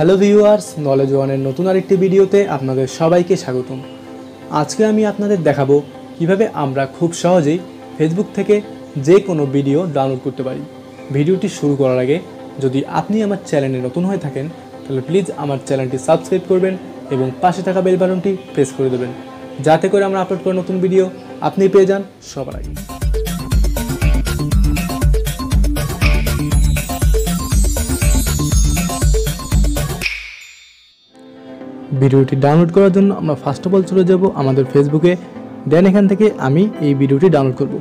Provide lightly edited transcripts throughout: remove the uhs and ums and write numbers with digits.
Hello viewers, knowledge ওয়ানের নতুন আরেকটি ভিডিওতে আপনাদের সবাইকে স্বাগতম। আজকে আমি আপনাদের দেখাবো কিভাবে আমরা খুব সহজেই ফেসবুক থেকে যে কোনো ভিডিও ডাউনলোড করতে পারি। ভিডিওটি শুরু করার আগে যদি আপনি আমার চ্যানেলে নতুন হয়ে থাকেন তাহলে প্লিজ আমার চ্যানেলটি সাবস্ক্রাইব করবেন এবং পাশে থাকা বেল বাটনটি প্রেস করে দেবেন, যাতে করে আমরা আপলোড করা নতুন ভিডিও আপনি পেয়ে যান সবার আগে। ভিডিওটি ডাউনলোড করার জন্য আমরা ফার্স্ট অফ অল চলে যাব আমাদের ফেসবুকে। দেন এখান থেকে আমি এই ভিডিওটি ডাউনলোড করব।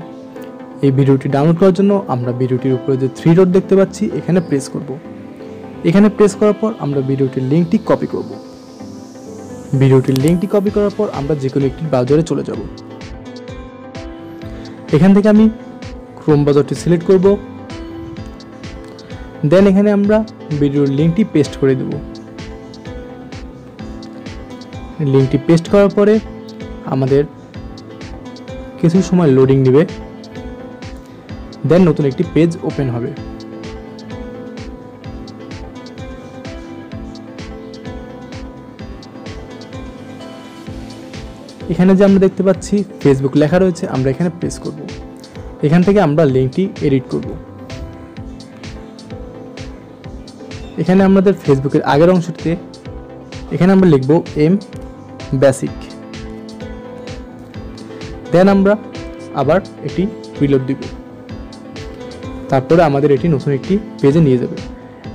এই ভিডিওটি ডাউনলোড করার জন্য আমরা ভিডিওটির উপরে যে 3 ডট দেখতে পাচ্ছি এখানে প্রেস করব। এখানে প্রেস করার পর আমরা ভিডিওটির লিঙ্কটি কপি করব। ভিডিওটির লিঙ্কটি কপি করার পর আমরা যে কোনো একটি ব্রাউজারে চলে যাব। এখান থেকে আমি ক্রোম ব্রাউজারটি সিলেক্ট করব। দেন এখানে আমরা ভিডিওর লিঙ্কটি পেস্ট করে দেব। লিঙ্কটি পেস্ট করার পরে আমাদের কিছু সময় লোডিং নেবে। দেন নতুন একটি পেজ ওপেন হবে। এখানে যে আমরা দেখতে পাচ্ছি ফেসবুক লেখা রয়েছে, আমরা এখানে প্রেস করব। এখান থেকে আমরা লিঙ্কটি এডিট করব। এখানে আমাদের ফেসবুকের আগের অংশটিতে এখানে আমরা লিখব এম বেসিক। দেন আমরা আবার এটি রিলোড দিব। তারপরে আমাদের এটি নতুন একটি পেজে নিয়ে যাবে।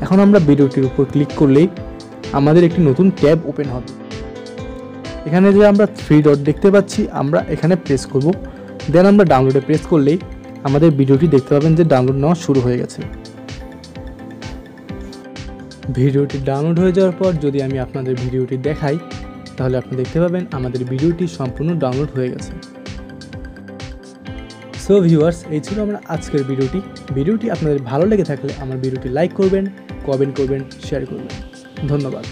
এখন আমরা ভিডিওটির উপর ক্লিক করলেই আমাদের একটি নতুন ট্যাব ওপেন হবে। এখানে যে আমরা 3 ডট দেখতে পাচ্ছি আমরা এখানে প্রেস করব। দেন আমরা ডাউনলোডে প্রেস করলেই আমাদের ভিডিওটি দেখতে পাবেন যে ডাউনলোড নেওয়া শুরু হয়ে গেছে। ভিডিওটি ডাউনলোড হয়ে যাওয়ার পর যদি আমি আপনাদের ভিডিওটি দেখাই তাহলে আপনি দেখতে পাবেন আমাদের ভিডিওটি সম্পূর্ণ ডাউনলোড হয়ে গেছে। সো ভিউয়ার্স, এই ছিল আমার আজকের ভিডিওটি আপনাদের ভালো লেগে থাকলে আমার ভিডিওটি লাইক করবেন, কমেন্ট করবেন, শেয়ার করবেন। ধন্যবাদ।